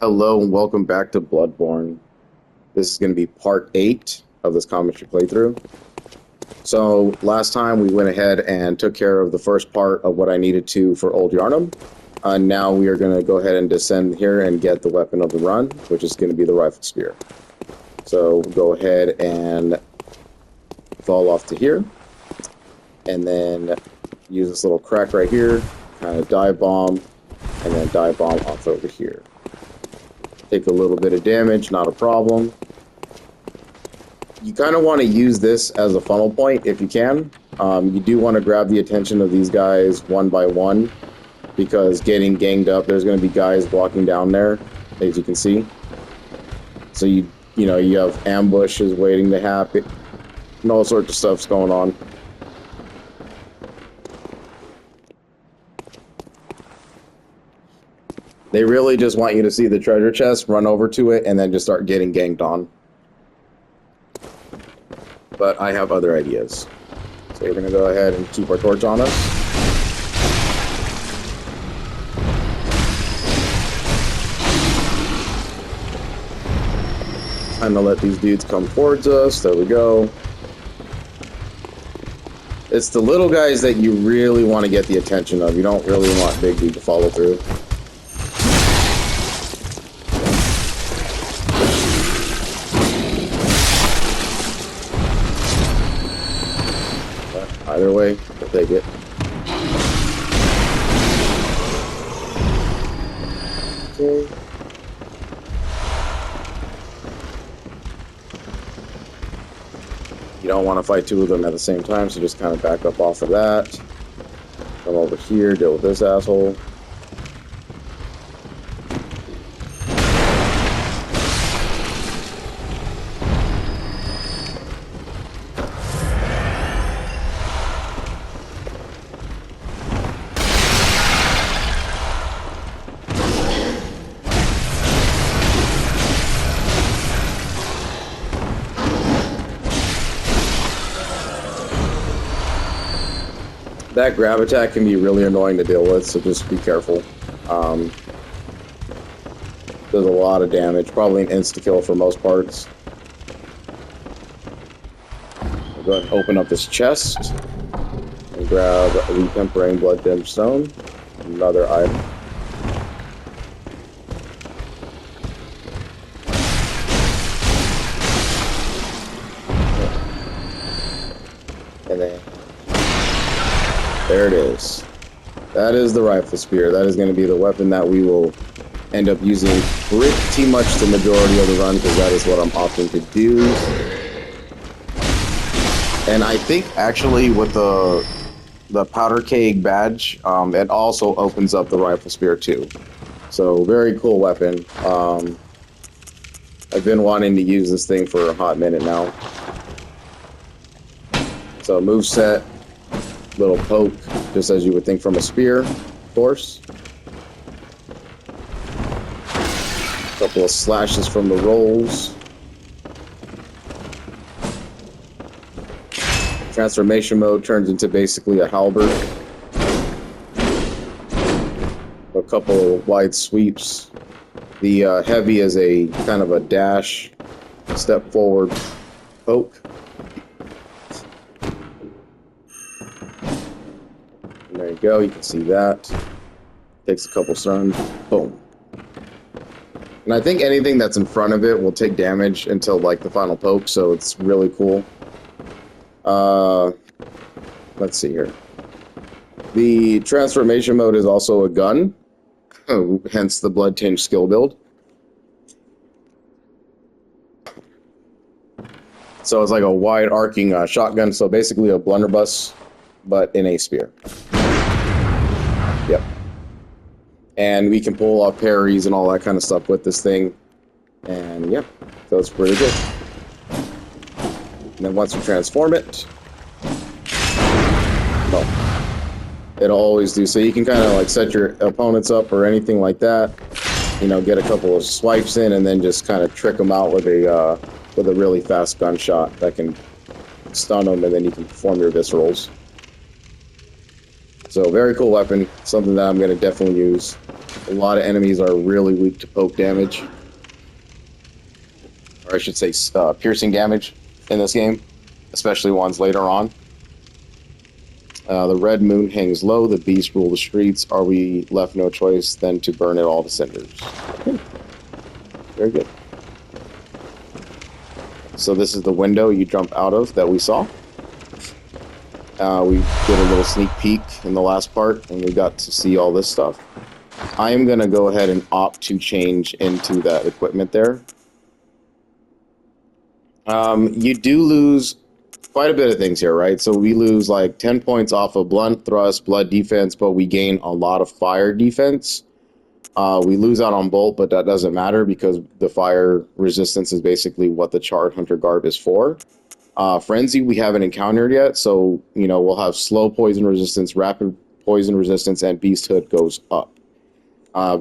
Hello and welcome back to Bloodborne. This is going to be part 8 of this commentary playthrough. So last time we went ahead and took care of the first part of what I needed to for Old Yharnam. Now we are going to go ahead and descend here and get the weapon of the run, which is going to be the rifle spear. So go ahead and fall off to here. And then use this little crack right here, kind of dive bomb, and then dive bomb off over here. Take a little bit of damage, not a problem. You kind of want to use this as a funnel point if you can. You do want to grab the attention of these guys one by one, because getting ganged up, there's going to be guys walking down there, as you can see. So you have ambushes waiting to happen, and all sorts of stuff's going on. They really just want you to see the treasure chest, run over to it, and then just start getting ganked on. But I have other ideas. So we're going to go ahead and keep our torch on us. I'm going to let these dudes come towards us. There we go. It's the little guys that you really want to get the attention of. You don't really want Big Dude to follow through. Either way, we'll take it. Okay. You don't want to fight two of them at the same time, so just kind of back up off of that. Come over here, deal with this asshole. That grab attack can be really annoying to deal with, so just be careful. Does a lot of damage, probably an insta-kill for most parts. I'll go ahead and open up this chest and grab the Tempering Blood Dim Stone, another item. And then there it is. That is the rifle spear. That is going to be the weapon that we will end up using pretty much the majority of the run, because that is what I'm opting to do. And I think actually with the powder keg badge, it also opens up the rifle spear too. So very cool weapon. I've been wanting to use this thing for a hot minute now. So moveset. Little poke, just as you would think from a spear, of course. A couple of slashes from the rolls. Transformation mode turns into basically a halberd. A couple of wide sweeps. The heavy is a kind of a dash, step forward poke. There you go, you can see that. Takes a couple turns, boom. And I think anything that's in front of it will take damage until like the final poke, so it's really cool. Let's see here. The transformation mode is also a gun, hence the blood tinge skill build. So it's like a wide arcing shotgun, so basically a blunderbuss, but in a spear. Yep. And we can pull off parries and all that kind of stuff with this thing. And yeah, so it's pretty good. And then once you transform it, well, it'll always do. So you can kind of like set your opponents up or anything like that. You know, get a couple of swipes in and then just kind of trick them out with a really fast gunshot that can stun them, and then you can perform your viscerals. So very cool weapon, something that I'm going to definitely use. A lot of enemies are really weak to poke damage. Or I should say piercing damage in this game, especially ones later on. The red moon hangs low, the beasts rule the streets. Are we left no choice than to burn it all to cinders? Okay. Very good. So this is the window you jump out of that we saw. We did a little sneak peek in the last part, and we got to see all this stuff. I am going to go ahead and opt to change into that equipment there. You do lose quite a bit of things here, right? So we lose like 10 points off of blunt thrust, blood defense, but we gain a lot of fire defense. We lose out on bolt, but that doesn't matter because the fire resistance is basically what the charred hunter garb is for. Frenzy we haven't encountered yet, so you know we'll have slow poison resistance, rapid poison resistance, and beasthood goes up.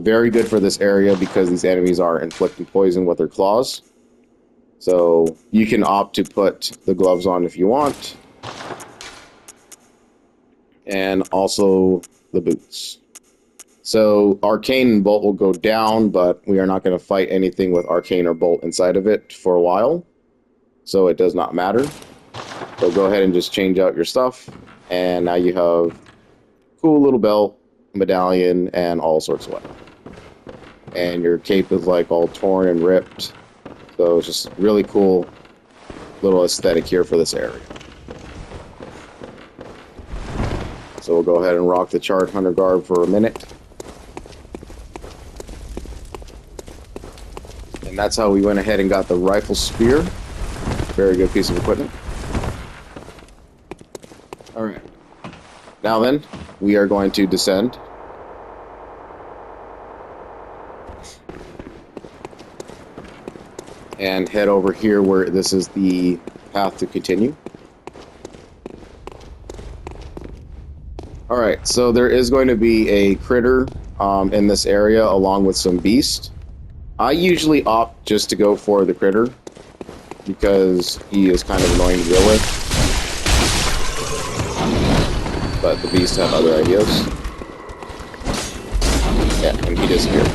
Very good for this area because these enemies are inflicting poison with their claws. So you can opt to put the gloves on if you want. And also the boots. So Arcane and Bolt will go down, but we are not going to fight anything with Arcane or Bolt inside of it for a while. So it does not matter. So go ahead and just change out your stuff. And now you have cool little belt, medallion, and all sorts of weapons. And your cape is like all torn and ripped. So it's just really cool little aesthetic here for this area. So we'll go ahead and rock the charred hunter garb for a minute. And that's how we went ahead and got the rifle spear. Very good piece of equipment. Alright. Now then, we are going to descend. And head over here where this is the path to continue. Alright, so there is going to be a critter in this area along with some beast. I usually opt just to go for the critter because he is kind of annoying to deal with. But the beast have other ideas. Yeah, and he disappeared.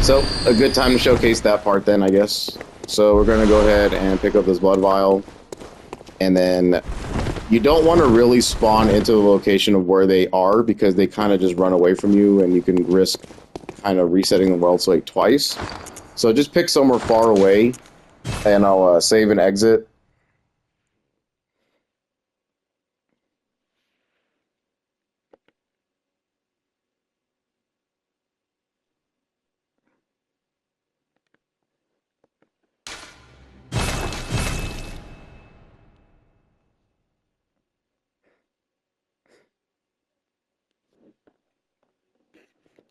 So, a good time to showcase that part then, I guess. So we're going to go ahead and pick up this blood vial. And then you don't want to really spawn into the location of where they are because they kind of just run away from you and you can risk kind of resetting the world slate twice. So just pick somewhere far away and I'll save and exit.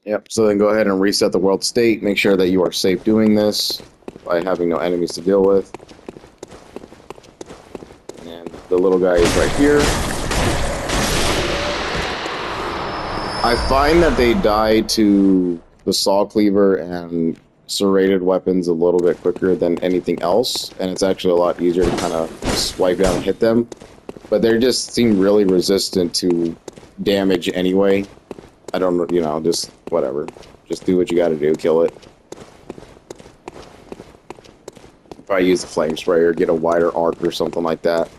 Yep, so then go ahead and reset the world state. Make sure that you are safe doing this by having no enemies to deal with. And the little guy is right here. I find that they die to the saw cleaver and serrated weapons a little bit quicker than anything else, and it's actually a lot easier to kind of swipe down and hit them. But they just seem really resistant to damage anyway. I don't know, you know, just whatever. Just do what you gotta do, kill it. Probably use the flame sprayer, get a wider arc or something like that.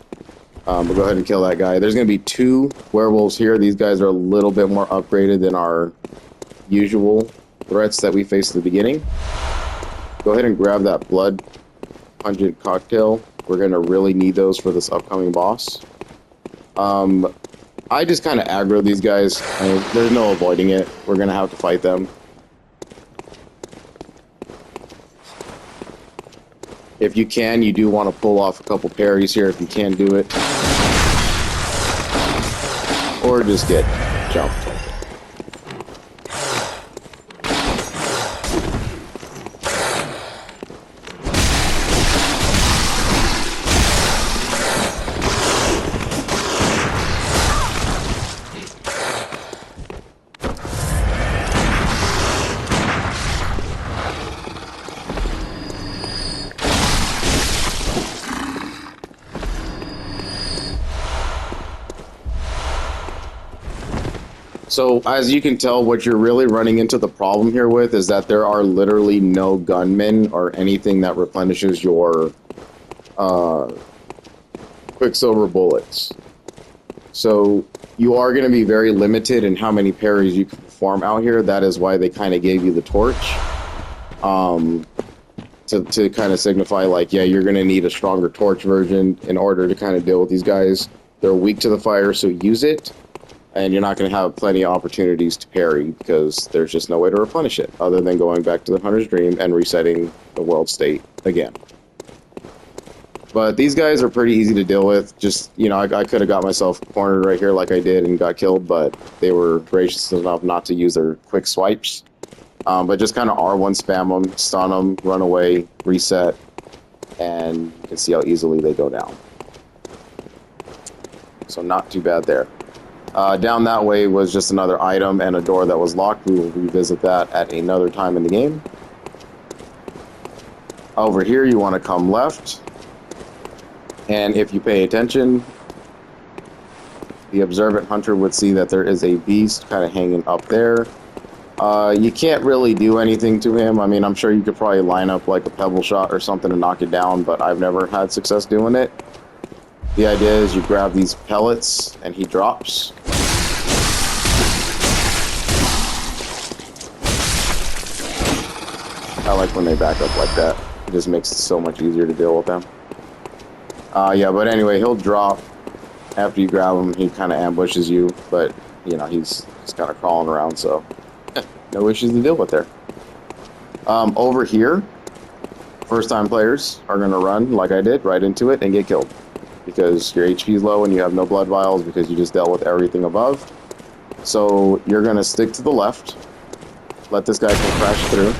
But go ahead and kill that guy. There's gonna be 2 werewolves here. These guys are a little bit more upgraded than our usual threats that we faced at the beginning. Go ahead and grab that blood pungent cocktail. We're gonna really need those for this upcoming boss. I just kind of aggro these guys. I mean, there's no avoiding it. We're going to have to fight them. If you can, you do want to pull off a couple parries here if you can do it. Or just get jumped. So as you can tell, what you're really running into the problem here with is that there are literally no gunmen or anything that replenishes your Quicksilver bullets. So you are going to be very limited in how many parries you can perform out here. That is why they kind of gave you the torch. To kind of signify, like, yeah, you're going to need a stronger torch version in order to kind of deal with these guys. They're weak to the fire, so use it. And you're not going to have plenty of opportunities to parry because there's just no way to replenish it other than going back to the Hunter's Dream and resetting the world state again. But these guys are pretty easy to deal with. Just, you know, I could have got myself cornered right here like I did and got killed, but they were gracious enough not to use their quick swipes. But just kind of R1 spam them, stun them, run away, reset, and you can see how easily they go down. So not too bad there. Down that way was just another item and a door that was locked. We will revisit that at another time in the game. Over here, you want to come left. And if you pay attention, the observant hunter would see that there is a beast kind of hanging up there. You can't really do anything to him. I mean, I'm sure you could probably line up like a pebble shot or something to knock it down, but I've never had success doing it. The idea is you grab these pellets and he drops. I like when they back up like that. It just makes it so much easier to deal with them. Yeah, but anyway, he'll drop after you grab him. He kind of ambushes you, but, you know, he's just kind of crawling around, so no issues to deal with there. Over here, first-time players are going to run, like I did, right into it and get killed. Because your HP is low and you have no blood vials because you just dealt with everything above. So you're going to stick to the left. Let this guy come crash through.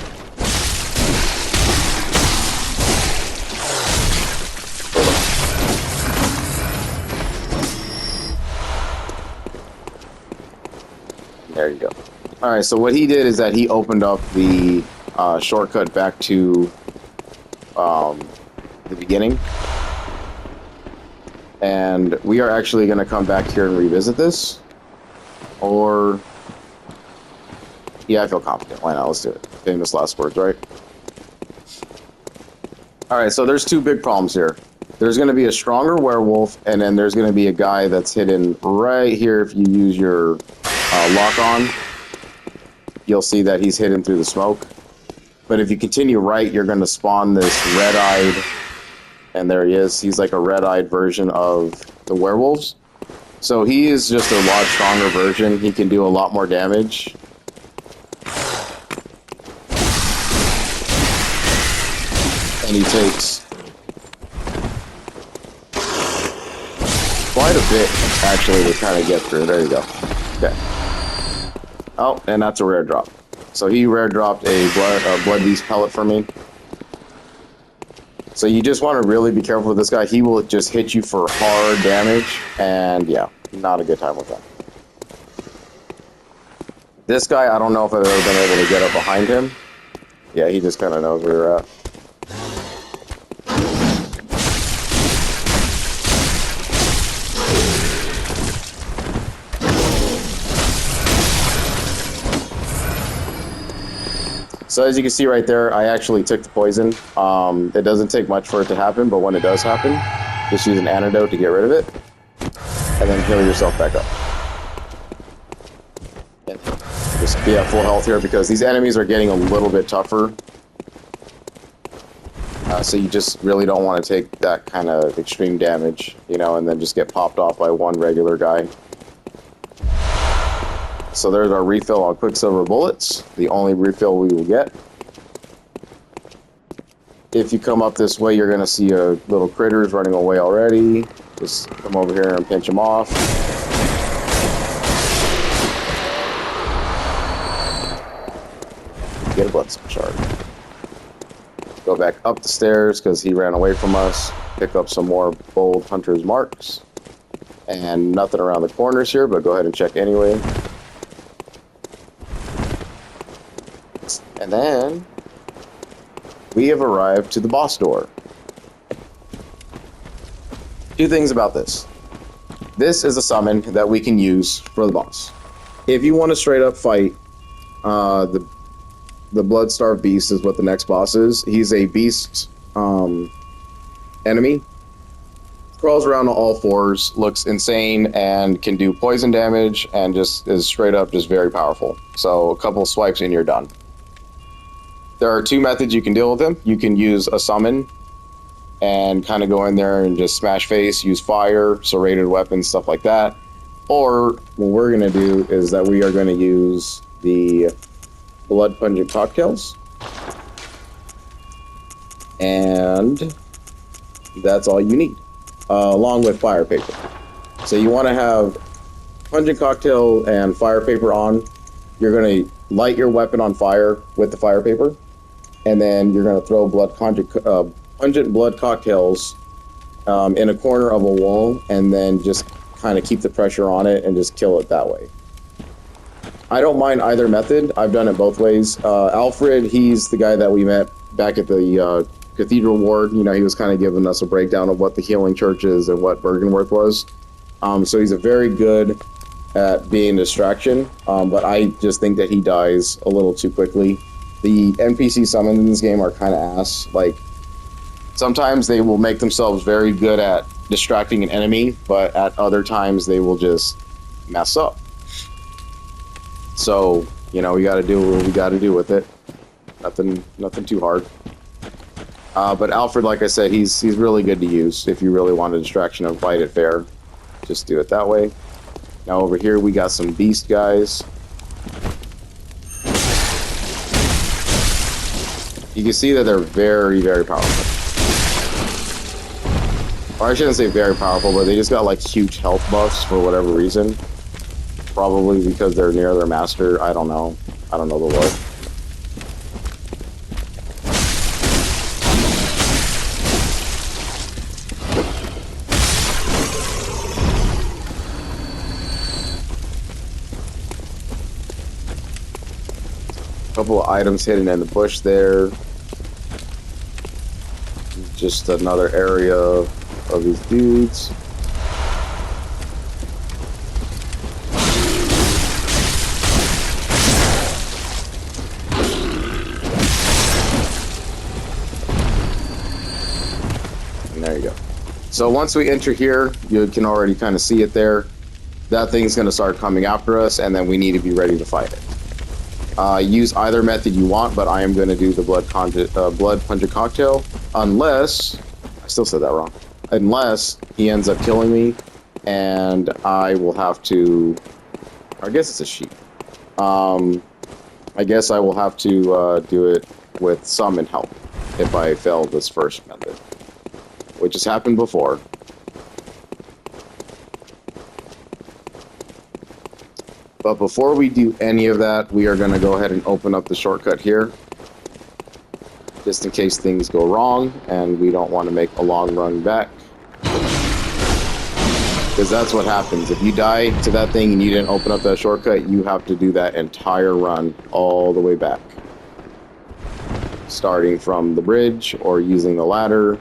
There you go. Alright, so what he did is that he opened up the shortcut back to the beginning. And we are actually going to come back here and revisit this. Or... yeah, I feel confident. Why not? Let's do it. Famous last words, right? Alright, so there's two big problems here. There's going to be a stronger werewolf, and then there's going to be a guy that's hidden right here. If you use your lock on, you'll see that he's hidden through the smoke. But if you continue right, you're going to spawn this red-eyed... and there he is. He's like a red-eyed version of the werewolves. So he is just a lot stronger version. He can do a lot more damage. And he takes quite a bit, actually, to kind of get through. There you go. Okay. Oh, and that's a rare drop. So he rare dropped a blood beast pellet for me. So you just want to really be careful with this guy. He will just hit you for hard damage, and yeah, not a good time with that. This guy, I don't know if I've ever been able to get up behind him. Yeah, he just kind of knows where you're at. So as you can see right there, I actually took the poison. It doesn't take much for it to happen, but when it does happen, just use an antidote to get rid of it. And then heal yourself back up. And just be at full health here because these enemies are getting a little bit tougher. So you just really don't want to take that kind of extreme damage, you know, and then just get popped off by one regular guy. So there's our refill on Quicksilver bullets, the only refill we will get. If you come up this way, you're going to see little critters running away already. Just come over here and pinch them off. Get a bloodstone shard. Go back up the stairs because he ran away from us. Pick up some more bold hunter's marks. And nothing around the corners here, but go ahead and check anyway. And then we have arrived to the boss door. Two things about this. This is a summon that we can use for the boss. if you want to straight up fight, the Bloodstarved Beast is what the next boss is. He's a beast enemy. Crawls around on all fours, looks insane, and can do poison damage, and just is straight up just very powerful. So a couple swipes and you're done. There are two methods you can deal with him. You can use a summon and kind of go in there and just smash face, use fire, serrated weapons, stuff like that. Or what we're going to do is that we are going to use the blood pungent cocktails. And that's all you need, along with fire paper. So you want to have pungent cocktail and fire paper on. You're going to light your weapon on fire with the fire paper, and then you're going to throw pungent blood cocktails in a corner of a wall, and then just kind of keep the pressure on it and just kill it that way. I don't mind either method. I've done it both ways. Alfred, he's the guy that we met back at the Cathedral Ward. You know, he was kind of giving us a breakdown of what the healing church is and what Bergenworth was. So he's a very good at being a distraction, but I just think that he dies a little too quickly. The NPC summons in this game are kind of ass. Like, sometimes they will make themselves very good at distracting an enemy, but at other times they will just mess up. So, you know, we got to do what we got to do with it. Nothing too hard. But Alfred, like I said, he's really good to use if you really want a distraction and fight it fair. Just do it that way. Now over here we got some beast guys. You can see that they're very, very powerful. Or I shouldn't say very powerful, but they just got like huge health buffs for whatever reason. Probably because they're near their master. I don't know. I don't know the lore. Couple of items hidden in the bush there. Just another area of these dudes. And there you go. So once we enter here, you can already kind of see it there. That thing's going to start coming after us, and then we need to be ready to fight it. Use either method you want, but I am going to do the blood pungent cocktail, unless, I still said that wrong, unless he ends up killing me, and I will have to, I guess it's a sheep. I guess I will have to do it with summon help if I fail this first method, which has happened before. But before we do any of that, we are going to go ahead and open up the shortcut here, just in case things go wrong and we don't want to make a long run back. Because that's what happens. If you die to that thing and you didn't open up that shortcut, you have to do that entire run all the way back. Starting from the bridge or using the ladder.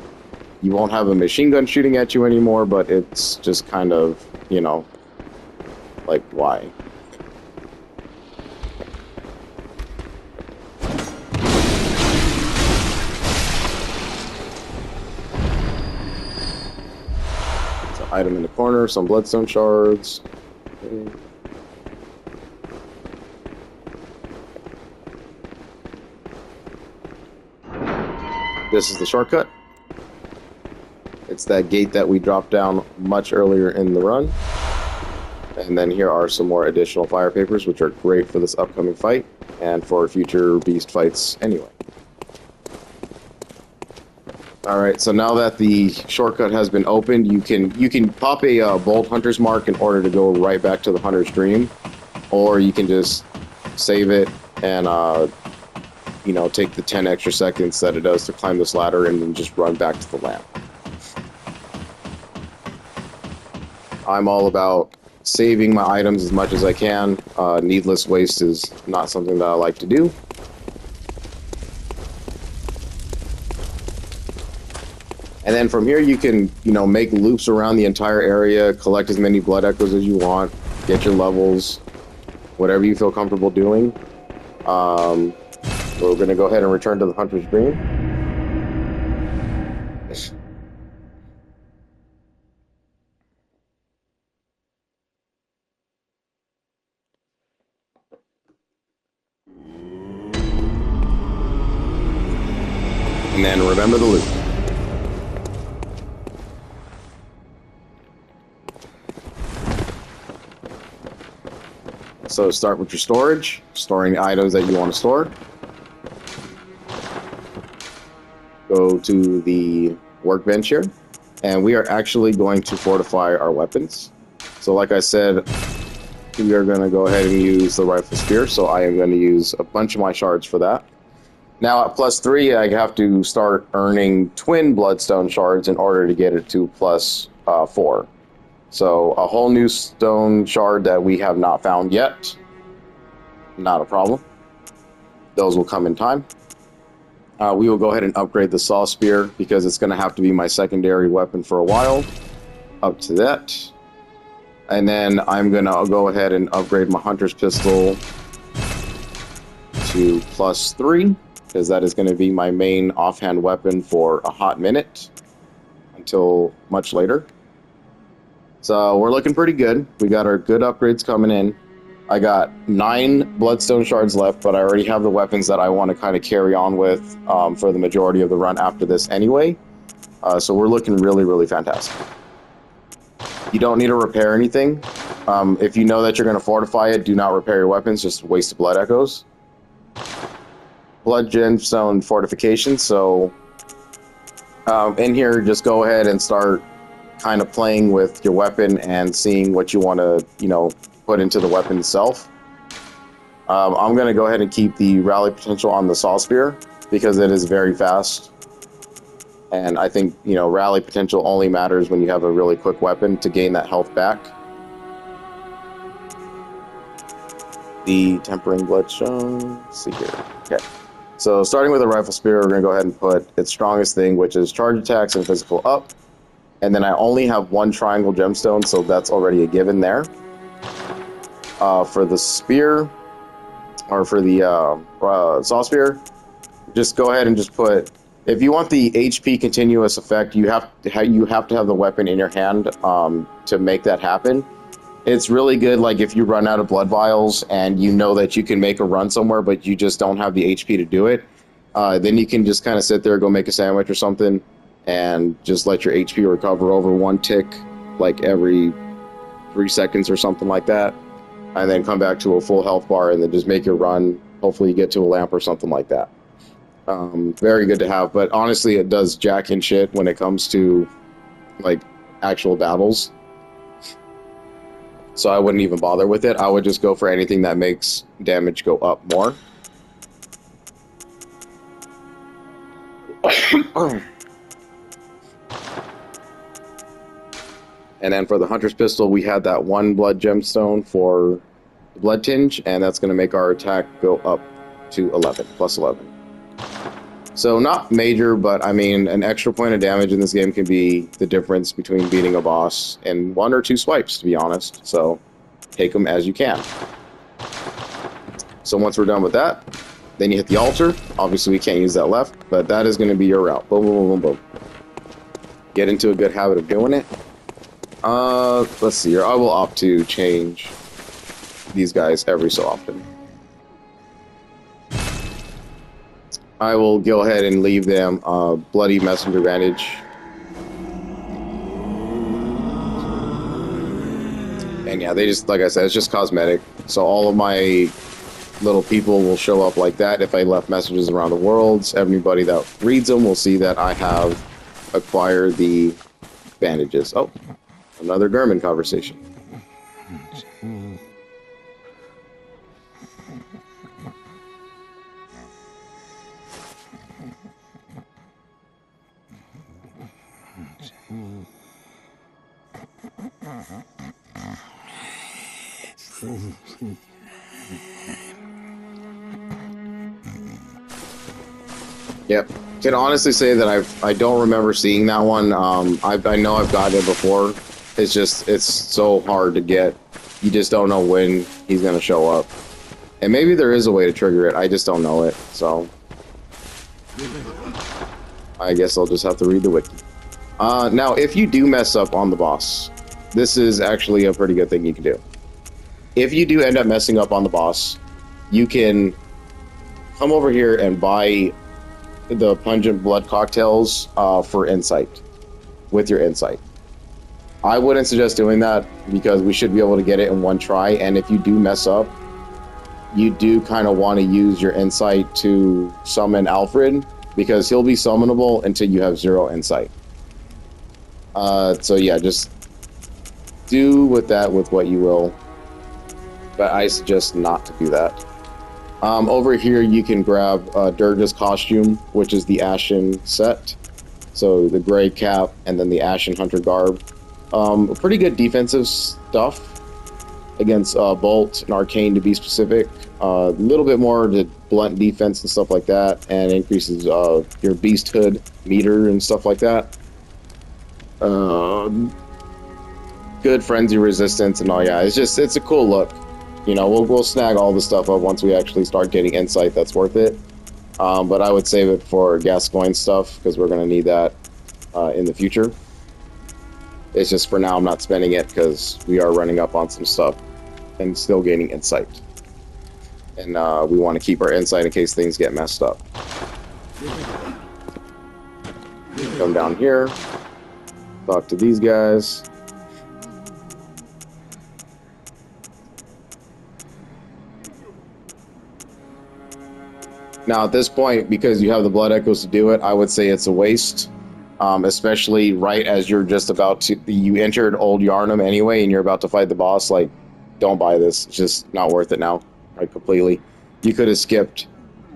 You won't have a machine gun shooting at you anymore, but it's just kind of, you know, like, why? Item in the corner, some bloodstone shards. Okay. This is the shortcut. It's that gate that we dropped down much earlier in the run. And then here are some more additional fire papers, which are great for this upcoming fight and for future beast fights anyway. Alright, so now that the shortcut has been opened, you can pop a bold hunter's mark in order to go right back to the hunter's dream, or you can just save it and you know, take the 10 extra seconds that it does to climb this ladder and then just run back to the lamp. I'm all about saving my items as much as I can. Needless waste is not something that I like to do. And then from here you can, you know, make loops around the entire area, collect as many blood echoes as you want, get your levels, whatever you feel comfortable doing. We're going to go ahead and return to the Hunter's Dream. And then remember the loop. So start with your storage, storing the items that you want to store. Go to the workbench here, and we are actually going to fortify our weapons. So like I said, we are going to go ahead and use the rifle spear, so I am going to use a bunch of my shards for that. Now at +3, I have to start earning twin bloodstone shards in order to get it to +4. So a whole new stone shard that we have not found yet. Not a problem. Those will come in time. We will go ahead and upgrade the saw spear because it's going to have to be my secondary weapon for a while. Up to that. And then I'm going to go ahead and upgrade my hunter's pistol to +3 because that is going to be my main offhand weapon for a hot minute until much later. So we're looking pretty good. We got our good upgrades coming in. I got 9 bloodstone shards left, but I already have the weapons that I want to kind of carry on with for the majority of the run after this anyway. So we're looking really, really fantastic. You don't need to repair anything. If you know that you're going to fortify it, do not repair your weapons, just waste of blood echoes. Blood gemstone fortification, so in here, just go ahead and start kind of playing with your weapon and seeing what you want to, put into the weapon itself. I'm going to go ahead and keep the rally potential on the saw spear because it is very fast. And I think, rally potential only matters when you have a really quick weapon to gain that health back. The tempering bloodstone, let's see here. Okay. So starting with a rifle spear, we're going to go ahead and put its strongest thing, which is charge attacks and physical up. And then I only have 1 triangle gemstone, so that's already a given there. For the spear, or for the saw spear, just go ahead and just put, if you want the HP continuous effect, you have to have the weapon in your hand to make that happen. It's really good, like if you run out of blood vials and you know that you can make a run somewhere, but you just don't have the HP to do it, then you can just kind of sit there, go make a sandwich or something, and just let your HP recover over 1 tick, like every 3 seconds or something like that, and then come back to a full health bar and then just make your run. Hopefully you get to a lamp or something like that. Very good to have, but honestly it does jack in shit when it comes to like actual battles. So I wouldn't even bother with it. I would just go for anything that makes damage go up more. And then for the hunter's pistol, we had that 1 blood gemstone for the blood tinge, and that's going to make our attack go up to 11, +11. So not major, but I mean, an extra point of damage in this game can be the difference between beating a boss in 1 or 2 swipes, to be honest. So take them as you can. So once we're done with that, then you hit the altar. Obviously we can't use that left, but that is going to be your route. Boom, boom, boom, boom. Get into a good habit of doing it. Let's see here. I will opt to change these guys every so often. I will go ahead and leave them bloody messenger bandage. And yeah, they just, like I said, it's just cosmetic. So all of my little people will show up like that if I left messages around the world. Everybody that reads them will see that I have acquired the bandages. Oh, another German conversation. Yep. Can honestly say that I don't remember seeing that one. I know I've gotten it before. It's just, it's so hard to get You just don't know when he's going to show up. And maybe there is a way to trigger it. I just don't know it. So I guess I'll just have to read the wiki. Now, if you do mess up on the boss, this is actually a pretty good thing you can do. If you do end up messing up on the boss, you can come over here and buy the pungent blood cocktails for insight, with your insight. I wouldn't suggest doing that because we should be able to get it in one try, and if you do mess up, you do kind of want to use your insight to summon Alfred, because he'll be summonable until you have 0 insight. So yeah, just do with that with what you will, but I suggest not to do that. Over here you can grab Durga's costume, which is the Ashen set. So the gray cap and then the Ashen Hunter garb. Pretty good defensive stuff against Bolt and Arcane, to be specific. A little bit more to blunt defense and stuff like that, and increases your Beasthood meter and stuff like that. Good frenzy resistance and all. Yeah, it's a cool look. You know, we'll snag all the stuff up once we actually start getting insight that's worth it. But I would save it for Gascoigne stuff, because we're going to need that in the future. It's just for now I'm not spending it because we are running up on some stuff and still gaining insight. And we want to keep our insight in case things get messed up. Come down here, talk to these guys. Now at this point, because you have the blood echoes to do it, I would say it's a waste. Especially right as you're just about to, you entered Old Yharnam anyway, and you're about to fight the boss. Like, don't buy this. It's just not worth it now, right? Completely. You could have skipped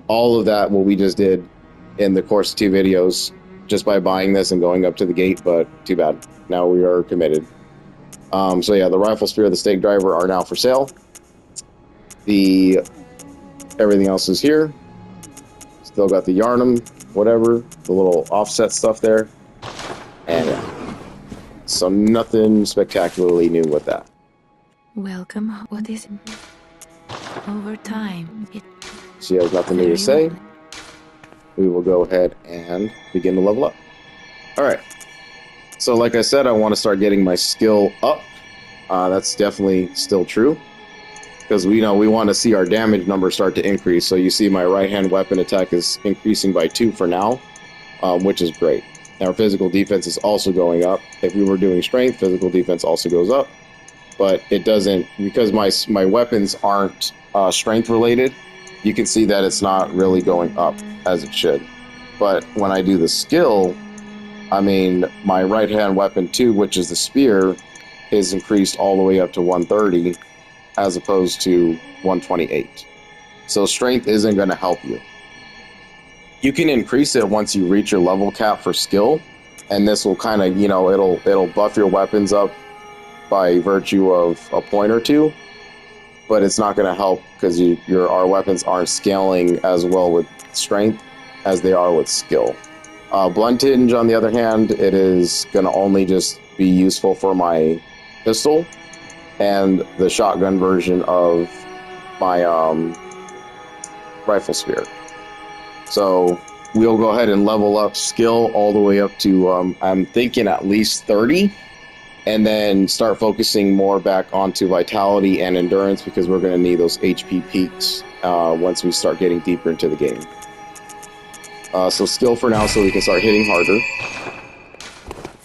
all of that, what we just did in the course of 2 videos, just by buying this and going up to the gate, but too bad. Now we are committed. So yeah, the Rifle Spear, the Stake Driver are now for sale. Everything else is here. Still got the Yharnam, whatever, the little offset stuff there. And yeah. So nothing spectacularly new with that. Welcome. What is it? Over time, She has nothing new to say. We will go ahead and begin to level up. Alright. So like I said, I want to start getting my skill up. That's definitely still true, because we know we want to see our damage number start to increase. So you see my right-hand weapon attack is increasing by 2 for now, which is great. Our physical defense is also going up. If we were doing strength, physical defense also goes up. But it doesn't, because my weapons aren't strength related, you can see that it's not really going up as it should. But when I do the skill, I mean, my right-hand weapon 2, which is the spear, is increased all the way up to 130, as opposed to 128. So strength isn't going to help you. You can increase it once you reach your level cap for skill, and this will kind of, you know, it'll buff your weapons up by virtue of a point or 2, but it's not going to help because our weapons aren't scaling as well with strength as they are with skill. Blunt Hinge, on the other hand, it is going to only just be useful for my pistol and the shotgun version of my Rifle Spear. So we'll go ahead and level up skill all the way up to, I'm thinking at least 30, and then start focusing more back onto vitality and endurance, because we're going to need those HP peaks once we start getting deeper into the game. So skill for now, so we can start hitting harder.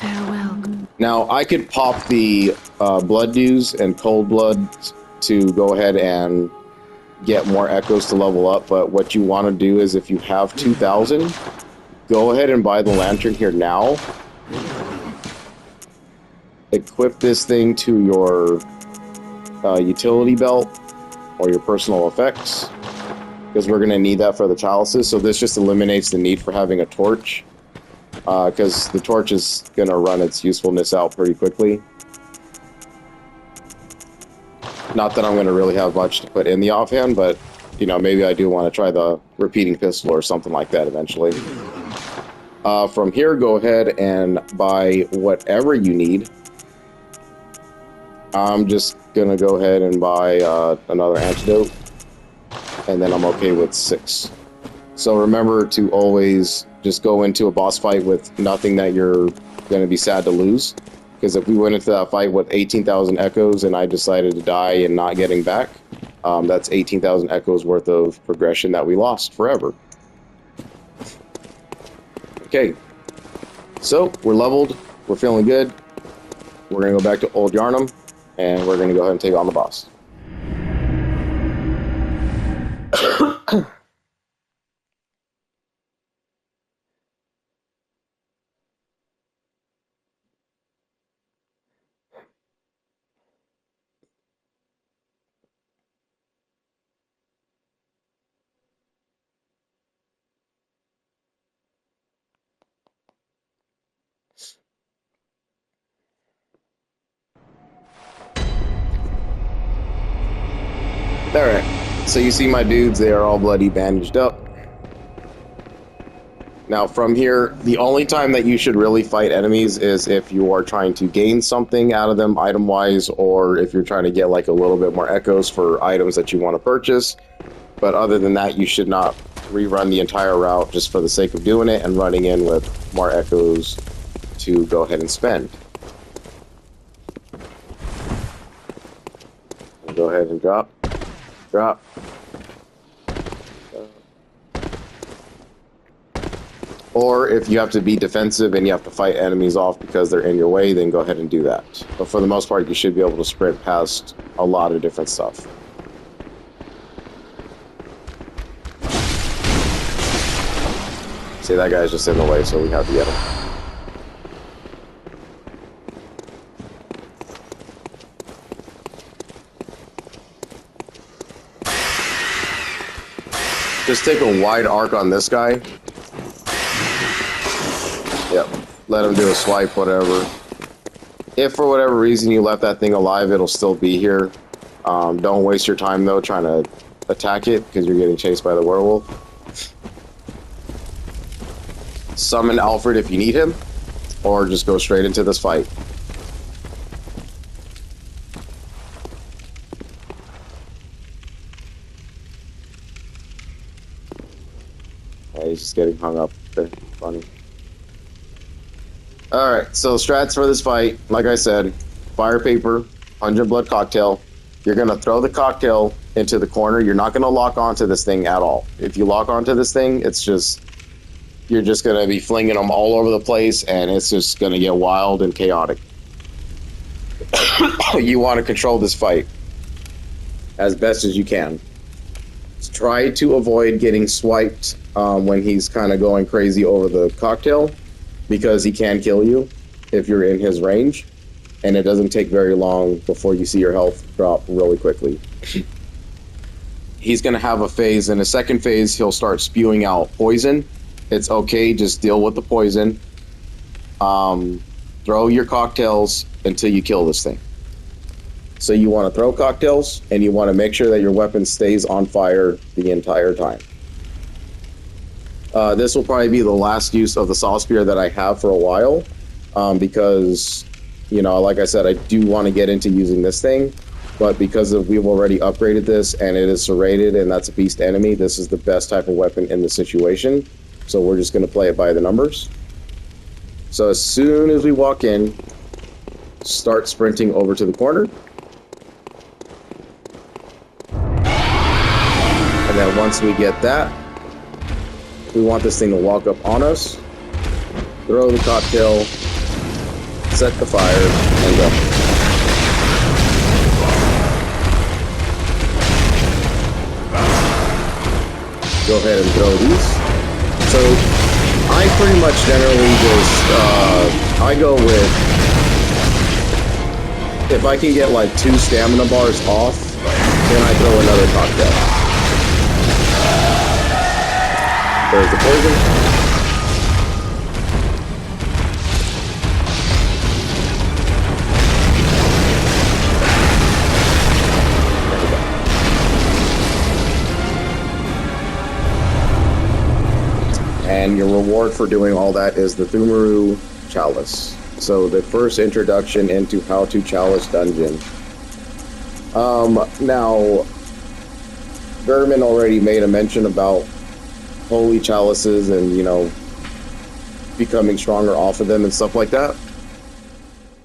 farewell. Now, I could pop the Blood Dews and Cold Blood to go ahead and get more echoes to level up, but what you want to do is, if you have 2,000, go ahead and buy the lantern here now. Equip this thing to your utility belt or your personal effects, because we're going to need that for the chalices. So this just eliminates the need for having a torch, because the torch is going to run its usefulness out pretty quickly. Not that I'm going to really have much to put in the offhand, but, you know, maybe I do want to try the repeating pistol or something like that eventually. From here, go ahead and buy whatever you need. I'm just gonna go ahead and buy another antidote, and then I'm okay with 6. So remember to always just go into a boss fight with nothing that you're gonna be sad to lose. Because if we went into that fight with 18,000 echoes and I decided to die and not getting back, that's 18,000 echoes worth of progression that we lost forever. Okay, so we're leveled, we're feeling good. We're gonna go back to Old Yharnam, and we're gonna go ahead and take on the boss. Alright, so you see my dudes, they are all bloody bandaged up. Now from here, the only time that you should really fight enemies is if you are trying to gain something out of them item-wise, or if you're trying to get like a little bit more echoes for items that you want to purchase. But other than that, you should not rerun the entire route just for the sake of doing it and running in with more echoes to go ahead and spend. Go ahead and drop. Or if you have to be defensive and you have to fight enemies off because they're in your way, then go ahead and do that. But for the most part, you should be able to sprint past a lot of different stuff. See, that guy's just in the way, so we have to get him. Just take a wide arc on this guy. Yep. Let him do a swipe, whatever. If for whatever reason you left that thing alive, it'll still be here. Don't waste your time, though, trying to attack it, because you're getting chased by the werewolf. Summon Alfred if you need him, or just go straight into this fight. He's just getting hung up there. Funny. Alright, so strats for this fight, like I said, fire paper, 100 blood cocktail. You're going to throw the cocktail into the corner. You're not going to lock onto this thing at all. If you lock onto this thing, it's just, you're just going to be flinging them all over the place, and it's just going to get wild and chaotic. You want to control this fight as best as you can. Try to avoid getting swiped when he's kind of going crazy over the cocktail, because he can kill you if you're in his range, and it doesn't take very long before you see your health drop really quickly. He's going to have a phase. In a second phase, he'll start spewing out poison. It's okay, just deal with the poison. Throw your cocktails until you kill this thing. So you want to throw cocktails, and you want to make sure that your weapon stays on fire the entire time. This will probably be the last use of the Saw Spear that I have for a while, because, you know, like I said, I do want to get into using this thing, but because we've already upgraded this, and it is serrated, and that's a beast enemy, this is the best type of weapon in the situation, so we're just going to play it by the numbers. So as soon as we walk in, start sprinting over to the corner. And then once we get that, we want this thing to walk up on us, throw the cocktail, set the fire, and go. Go ahead and throw these. So I pretty much generally just, I go with, if I can get like 2 stamina bars off, then I throw another cocktail. There's the poison. And your reward for doing all that is the Thumaru Chalice. So the first introduction into how to Chalice Dungeon Now, Berman already made a mention about holy chalices and, you know, becoming stronger off of them and stuff like that.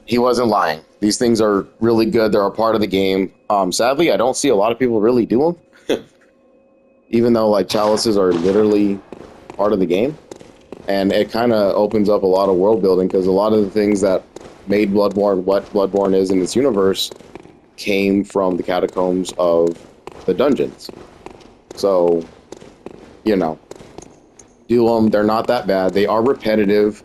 He wasn't lying. These things are really good. They're a part of the game. Sadly, I don't see a lot of people really do them. Even though, like, chalices are literally part of the game. And it kind of opens up a lot of world building, because a lot of the things that made Bloodborne what Bloodborne is in this universe came from the catacombs of the dungeons. So, you know, do them. They're not that bad. They are repetitive.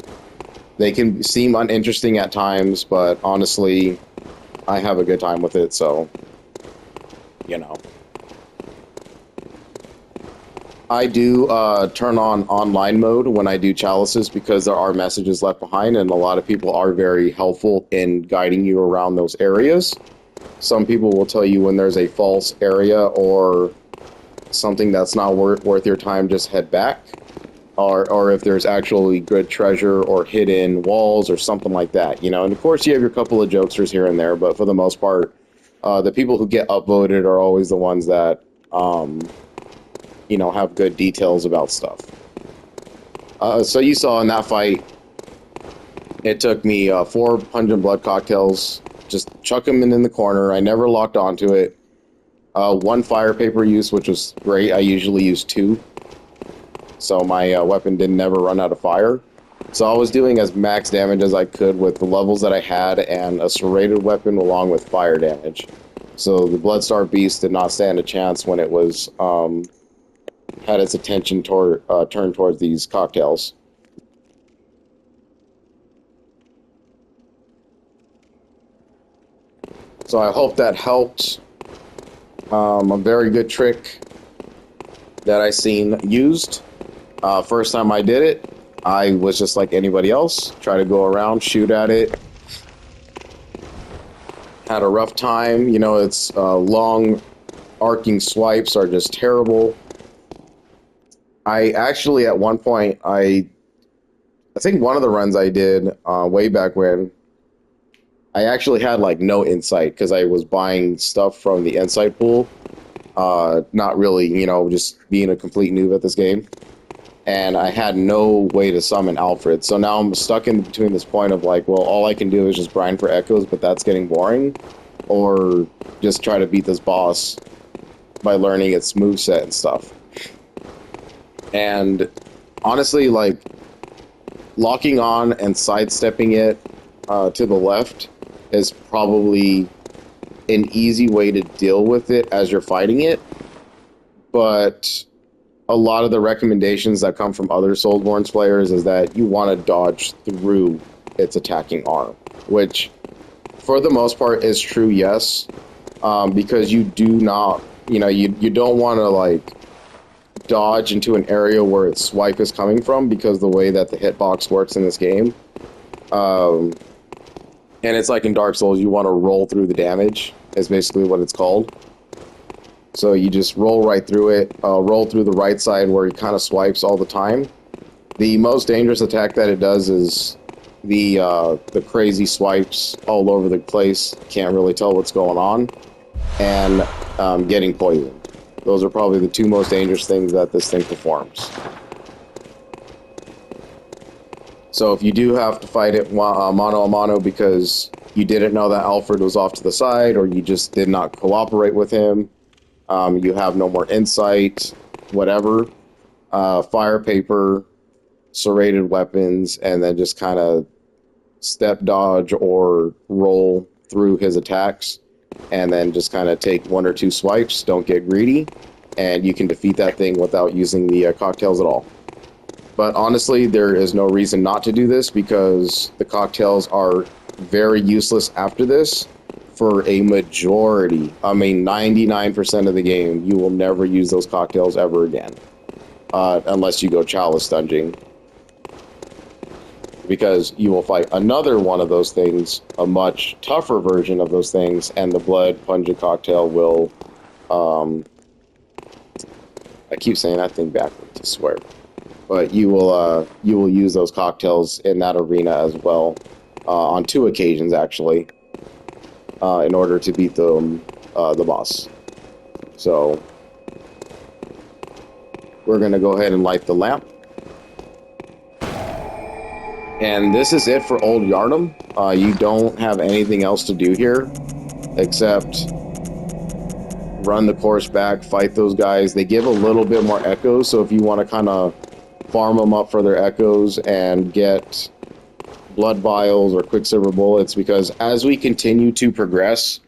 They can seem uninteresting at times, but honestly, I have a good time with it, so, you know. I do turn on online mode when I do chalices, because there are messages left behind, and a lot of people are very helpful in guiding you around those areas. Some people will tell you when there's a false area or something that's not worth your time, just head back. Or if there's actually good treasure or hidden walls or something like that, you know. And of course, you have your couple of jokesters here and there, but for the most part, the people who get upvoted are always the ones that, you know, have good details about stuff. So you saw in that fight, it took me 4 pungent blood cocktails, just chuck them in the corner. I never locked onto it. 1 fire paper use, which was great. I usually use 2. So my weapon didn't never run out of fire. So I was doing as max damage as I could with the levels that I had, and a serrated weapon along with fire damage. So the Bloodstar Beast did not stand a chance when it was had its attention turned towards these cocktails. So I hope that helped. A very good trick that I seen used. First time I did it, I was just like anybody else. Try to go around, shoot at it. Had a rough time. You know, its long arcing swipes are just terrible. I actually, at one point, I think one of the runs I did way back when, I actually had like no insight, because I was buying stuff from the insight pool. Not really, you know, just being a complete noob at this game. And I had no way to summon Alfred. So now I'm stuck in between this point of like, well, all I can do is just grind for echoes, but that's getting boring. Or just try to beat this boss by learning its moveset and stuff. And honestly, like, locking on and sidestepping it to the left is probably an easy way to deal with it as you're fighting it. But a lot of the recommendations that come from other Soulsborne players is that you want to dodge through its attacking arm, which for the most part is true, yes, because you do not, you know, you don't want to like dodge into an area where its swipe is coming from, because the way that the hitbox works in this game, and it's like in Dark Souls, you want to roll through the damage is basically what it's called. So you just roll right through it, roll through the right side where it kind of swipes all the time. The most dangerous attack that it does is the crazy swipes all over the place, can't really tell what's going on, and getting poisoned. Those are probably the 2 most dangerous things that this thing performs. So if you do have to fight it mano a mano because you didn't know that Alfred was off to the side, or you just did not cooperate with him, you have no more insight, whatever, fire paper, serrated weapons, and then just kind of step dodge or roll through his attacks, and then just kind of take 1 or 2 swipes, don't get greedy, and you can defeat that thing without using the cocktails at all. But honestly, there is no reason not to do this, because the cocktails are very useless after this. For a majority, I mean 99% of the game, you will never use those cocktails ever again. Unless you go chalice dunging. Because you will fight another one of those things, a much tougher version of those things, and the blood pungent cocktail will, I keep saying that thing backwards, I swear. But you will use those cocktails in that arena as well, on 2 occasions actually. In order to beat them the boss. So we're going to go ahead and light the lamp. And this is it for Old Yharnam. You don't have anything else to do here except run the course back, fight those guys. They give a little bit more echoes, so if you want to kind of farm them up for their echoes and get blood vials or quicksilver bullets, because as we continue to progress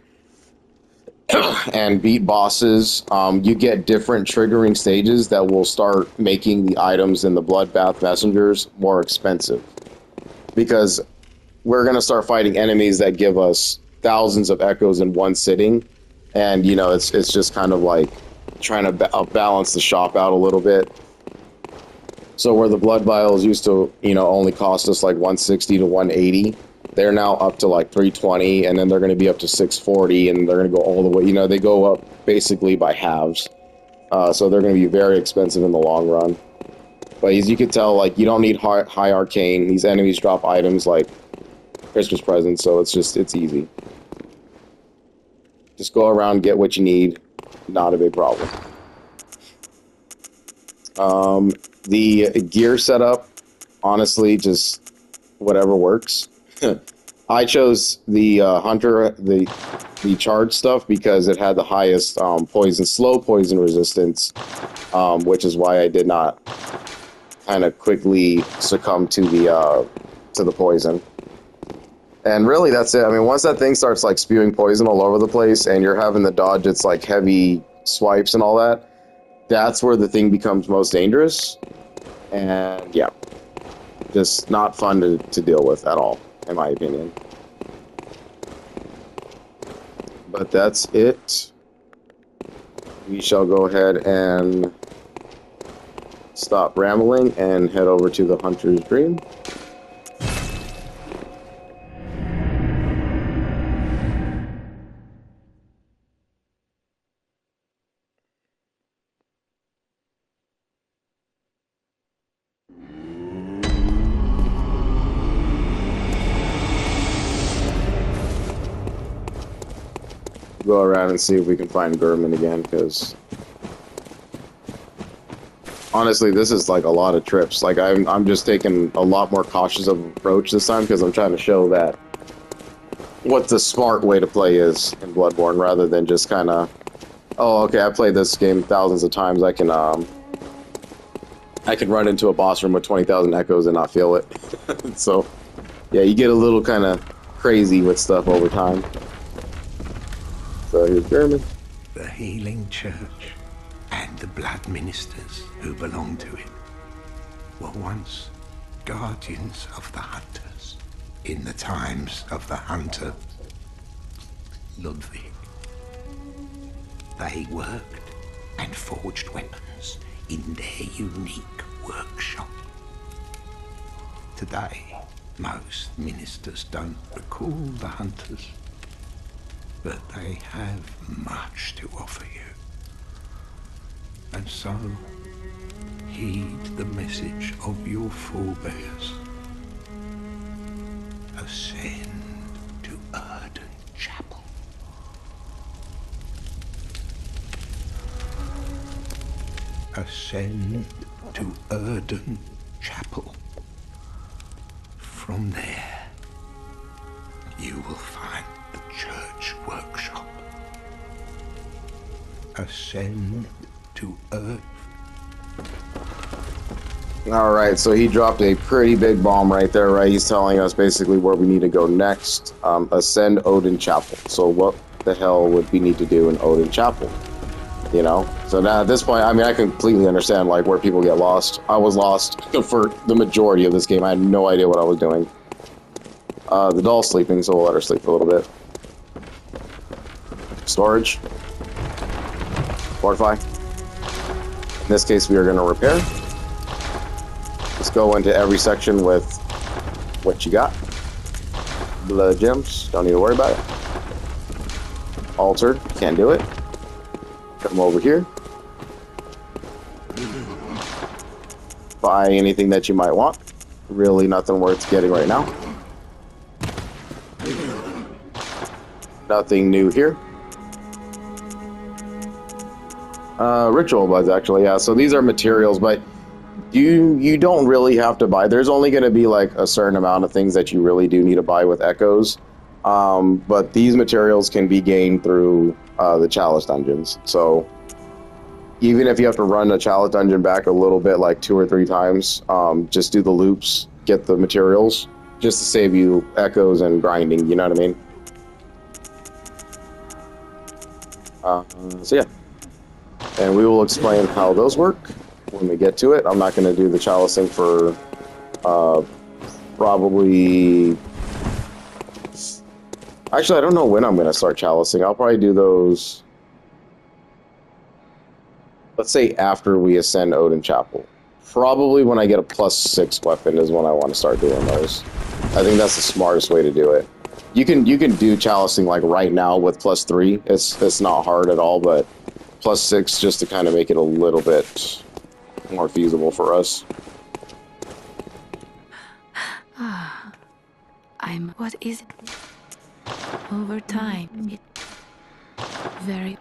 and beat bosses, you get different triggering stages that will start making the items in the bloodbath messengers more expensive, because we're going to start fighting enemies that give us thousands of echoes in one sitting, and you know, it's just kind of like trying to balance the shop out a little bit. So where the blood vials used to, you know, only cost us like 160 to 180, they're now up to like 320, and then they're going to be up to 640, and they're going to go all the way, you know, they go up basically by halves. So they're going to be very expensive in the long run. But as you can tell, like, you don't need high arcane. These enemies drop items like Christmas presents, so it's easy. Just go around, get what you need. Not a big problem. The gear setup, honestly, just whatever works. I chose the Hunter, the charge stuff, because it had the highest slow poison resistance, which is why I did not kind of quickly succumb to the poison. And really, that's it. I mean, once that thing starts like spewing poison all over the place, and you're having to dodge its like heavy swipes and all that, that's where the thing becomes most dangerous. And yeah, just not fun to deal with at all, in my opinion. But that's it. We shall go ahead and stop rambling and head over to the Hunter's Dream. Go around and see if we can find Gurman again, because honestly, this is like a lot of trips. Like, I'm just taking a lot more cautious of approach this time, because I'm trying to show that what the smart way to play is in Bloodborne, rather than just kind of, oh, okay, I played this game thousands of times. I can run into a boss room with 20,000 echoes and not feel it. So, yeah, you get a little kind of crazy with stuff over time. So here's Jeremy. The healing church and the blood ministers who belong to it were once guardians of the hunters in the times of the hunter Ludwig. They worked and forged weapons in their unique workshop. Today, most ministers don't recall the hunters, but they have much to offer you. And so, heed the message of your forebears. Ascend to Erden Chapel. Ascend to Erden Chapel. From there, you will find the church workshop. Ascend to Earth. Alright, so he dropped a pretty big bomb right there, right? He's telling us basically where we need to go next. Ascend Odin Chapel. So what the hell would we need to do in Odin Chapel? You know? So now at this point, I mean, I completely understand like where people get lost. I was lost for the majority of this game. I had no idea what I was doing. The doll's sleeping, so we'll let her sleep for a little bit. Storage. Fortify. In this case, we are going to repair. Let's go into every section with what you got. Blood gems, don't need to worry about it. Altar, can't do it. Come over here. Buy anything that you might want. Really nothing worth getting right now. Nothing new here. Ritual buds, actually, yeah. So these are materials, but you don't really have to buy. There's only going to be like a certain amount of things that you really do need to buy with echoes. But these materials can be gained through the chalice dungeons. So even if you have to run a chalice dungeon back a little bit, like 2 or 3 times, just do the loops, get the materials, just to save you echoes and grinding. You know what I mean? So yeah. And we will explain how those work when we get to it. I'm not going to do the chalicing for probably... Actually, I don't know when I'm going to start chalicing. I'll probably do those... Let's say after we ascend Odin Chapel. Probably when I get a +6 weapon is when I want to start doing those. I think that's the smartest way to do it. You can do chalicing like right now with +3. It's not hard at all, but +6 just to kind of make it a little bit more feasible for us. What is it? Over time, it... Very...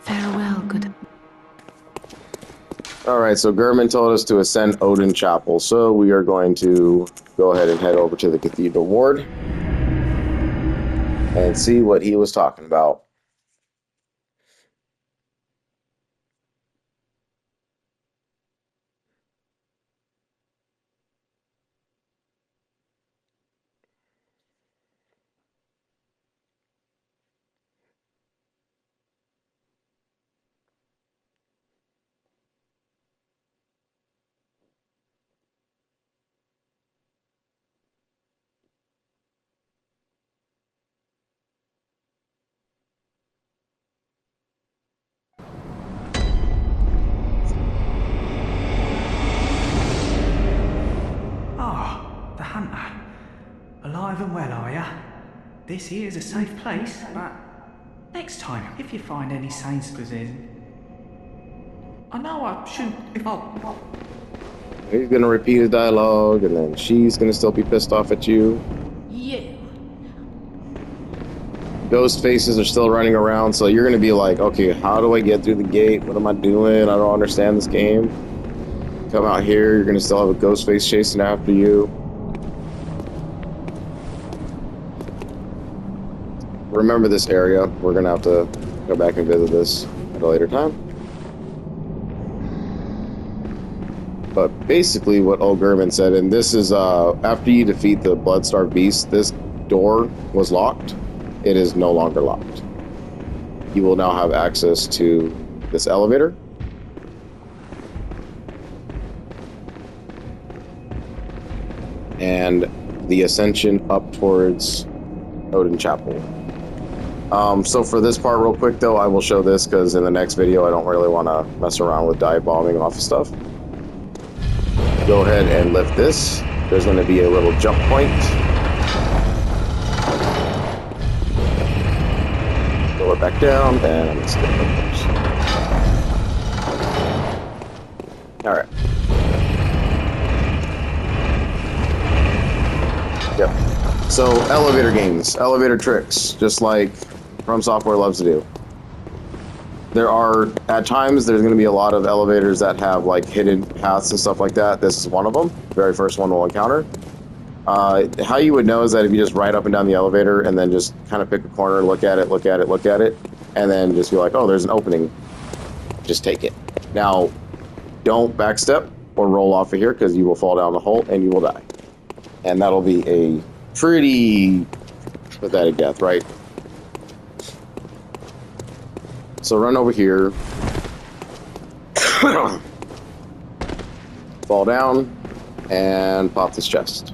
Farewell, good... Alright, so Gurman told us to ascend Odin Chapel, so we are going to go ahead and head over to the Cathedral Ward and see what he was talking about. The hunter. Alive and well, are ya? This here's a safe place, but next time, if you find any sainsbury's, I know I shouldn't if I... He's gonna repeat his dialogue, and then she's gonna still be pissed off at you. Yeah. Ghost faces are still running around, so you're gonna be like, okay, how do I get through the gate? What am I doing? I don't understand this game. Come out here, you're gonna still have a ghost face chasing after you. Remember this area. We're gonna have to go back and visit this at a later time. But basically what Old Gurman said, and this is after you defeat the Bloodstarved Beast, this door was locked. It is no longer locked. You will now have access to this elevator. And the ascension up towards Odin Chapel. So for this part real quick though, I will show this because in the next video I don't really want to mess around with dive bombing off of stuff. Go ahead and lift this. There's going to be a little jump point. Go it back down and I'm going to skip it. Alright. Yep. So elevator games, elevator tricks, just like From Software loves to do. There are, at times, there's going to be a lot of elevators that have like hidden paths and stuff like that. This is one of them. Very first one we'll encounter. How you would know is that if you just ride up and down the elevator and then just kind of pick a corner, look at it, look at it, look at it, and then just be like, oh, there's an opening. Just take it. Now, don't backstep or roll off of here because you will fall down the hole and you will die. And that'll be a pretty pathetic death, right? So run over here, fall down, and pop this chest.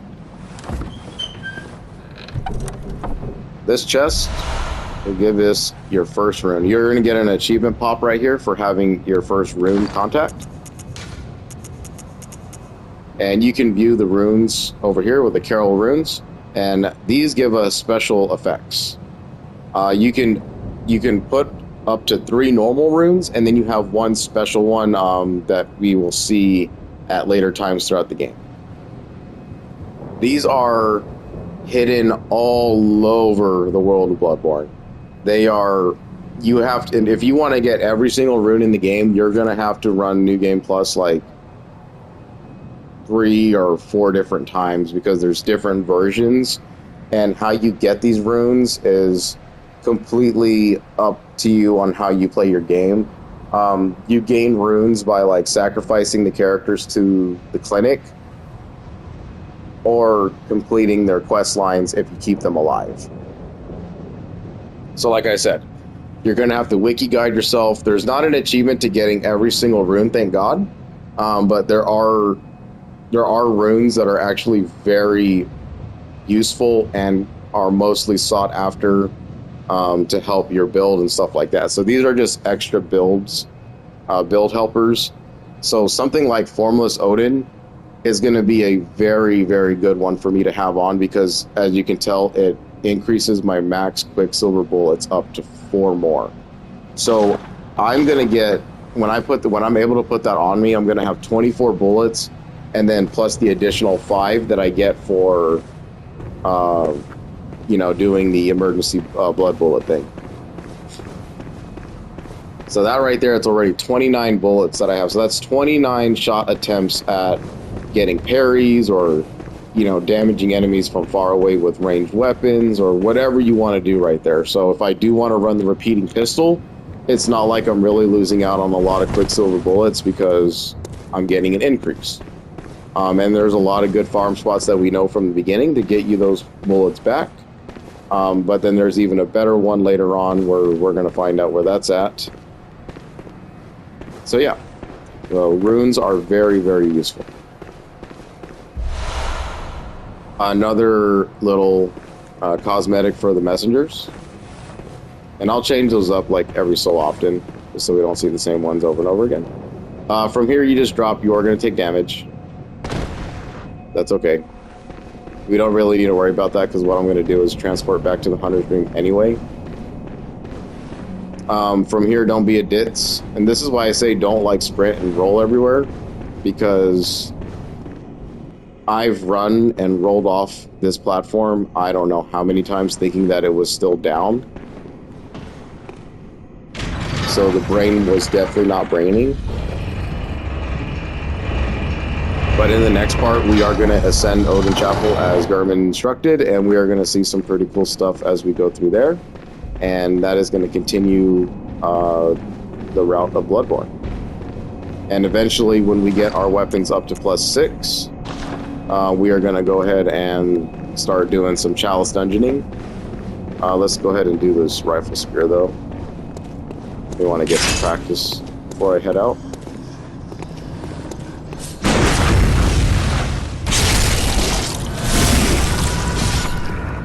This chest will give us your first rune. You're going to get an achievement pop right here for having your first rune contact. And you can view the runes over here with the Carol runes, and these give us special effects. You can put up to 3 normal runes, and then you have one special one that we will see at later times throughout the game. These are hidden all over the world of Bloodborne. They are, you have to, and if you want to get every single rune in the game, you're going to have to run New Game Plus like 3 or 4 different times because there's different versions, and how you get these runes is completely up to you on how you play your game. You gain runes by like sacrificing the characters to the clinic or completing their quest lines if you keep them alive. So like I said, you're going to have to wiki guide yourself. There's not an achievement to getting every single rune, thank God. But there are runes that are actually very useful and are mostly sought after to help your build and stuff like that. So these are just extra builds, build helpers. So something like Formless Odin is going to be a very, very good one for me to have on because, as you can tell, it increases my max Quicksilver bullets up to 4 more. So I'm going to get, when I'm able to put that on me, I'm going to have 24 bullets, and then plus the additional 5 that I get for, doing the emergency blood bullet thing. So that right there, it's already 29 bullets that I have. So that's 29 shot attempts at getting parries or, damaging enemies from far away with ranged weapons or whatever you want to do right there. So if I do want to run the repeating pistol, it's not like I'm really losing out on a lot of Quicksilver bullets because I'm getting an increase. And there's a lot of good farm spots that we know from the beginning to get you those bullets back. But then there's even a better one later on where we're going to find out where that's at. So yeah, runes are very, very useful. Another little cosmetic for the messengers. And I'll change those up like every so often, just so we don't see the same ones over and over again. From here, you just drop, you are going to take damage. That's okay. We don't really need to worry about that because what I'm going to do is transport back to the Hunter's Dream anyway. From here, don't be a ditz. And this is why I say don't like sprint and roll everywhere, because I've run and rolled off this platform I don't know how many times thinking that it was still down. So the brain was definitely not braining. But in the next part, we are going to ascend Odin Chapel as Garmin instructed, and we are going to see some pretty cool stuff as we go through there. And that is going to continue the route of Bloodborne. And eventually, when we get our weapons up to +6, we are going to go ahead and start doing some Chalice dungeoning. Let's go ahead and do this rifle spear, though. We want to get some practice before I head out.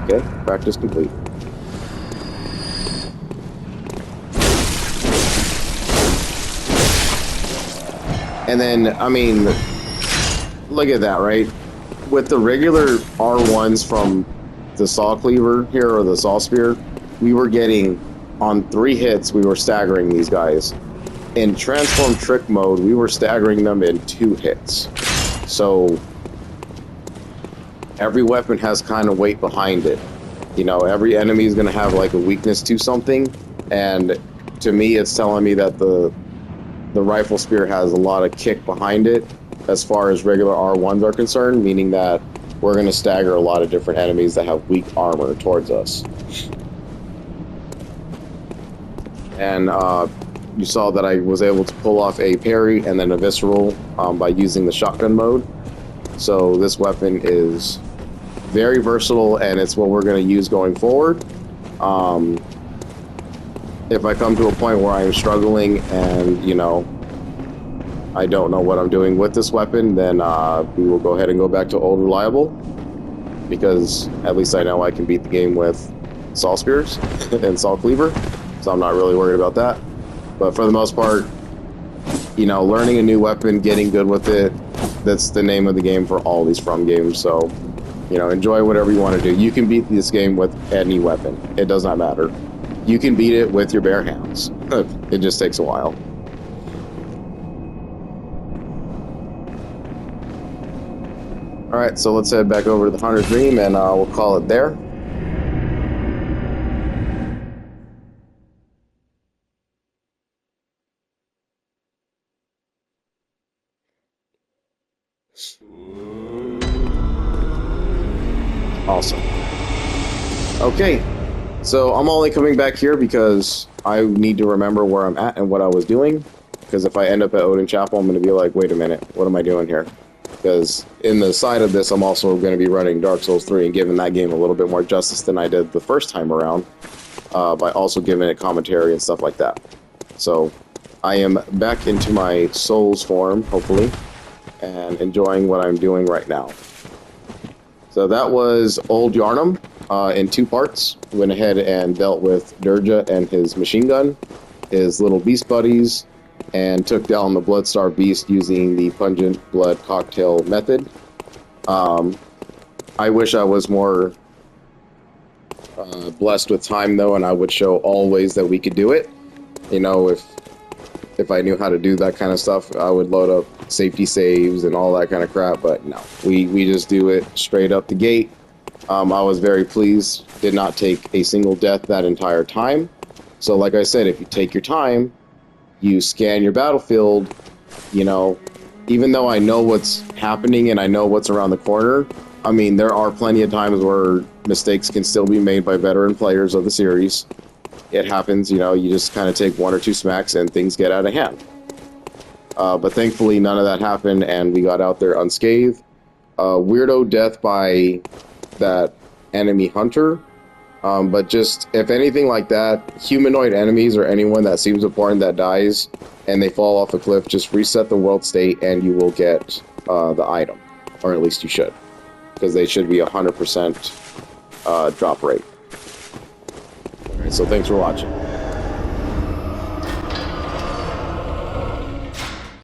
Okay, practice complete. And then, I mean, look at that, right? With the regular R1s from the Saw Cleaver here, or the Saw Spear, we were getting, on 3 hits, we were staggering these guys. In Transform Trick mode, we were staggering them in 2 hits. So, every weapon has kind of weight behind it. You know, every enemy is going to have like a weakness to something, and to me it's telling me that the rifle spear has a lot of kick behind it as far as regular R1s are concerned, meaning that we're going to stagger a lot of different enemies that have weak armor towards us. And you saw that I was able to pull off a parry and then a visceral by using the shotgun mode. So this weapon is very versatile, and it's what we're going to use going forward. If I come to a point where I'm struggling and, you know, I don't know what I'm doing with this weapon, then we will go ahead and go back to Old Reliable, because at least I know I can beat the game with Saw Spears and Saw Cleaver, so I'm not really worried about that. But for the most part, you know, learning a new weapon, getting good with it, that's the name of the game for all these From games. So, you know, enjoy whatever you want to do. You can beat this game with any weapon. It does not matter. You can beat it with your bare hands. It just takes a while. Alright, so let's head back over to the Hunter's Dream, and we'll call it there. Awesome. Okay, so I'm only coming back here because I need to remember where I'm at and what I was doing. Because if I end up at Odin Chapel, I'm going to be like, wait a minute, what am I doing here? Because in the side of this, I'm also going to be running Dark Souls 3 and giving that game a little bit more justice than I did the first time around, by also giving it commentary and stuff like that. So I am back into my Souls form, hopefully, and enjoying what I'm doing right now. So that was Old Yharnam in 2 parts. Went ahead and dealt with Durja and his machine gun, his little beast buddies, and took down the Bloodstar Beast using the Pungent Blood Cocktail method. I wish I was more blessed with time, though, and I would show all ways that we could do it. You know, if I knew how to do that kind of stuff, I would load up safety saves and all that kind of crap, but no. We just do it straight up the gate. I was very pleased. Did not take a single death that entire time. So like I said, if you take your time, you scan your battlefield, you know, even though I know what's happening and I know what's around the corner, I mean, there are plenty of times where mistakes can still be made by veteran players of the series. It happens, you know, you just kind of take 1 or 2 smacks and things get out of hand. But thankfully, none of that happened, and we got out there unscathed. Weirdo death by that enemy hunter. But just, if anything like that, humanoid enemies or anyone that seems important that dies and they fall off the cliff, just reset the world state and you will get the item. Or at least you should. Because they should be 100% drop rate. Alright, so thanks for watching.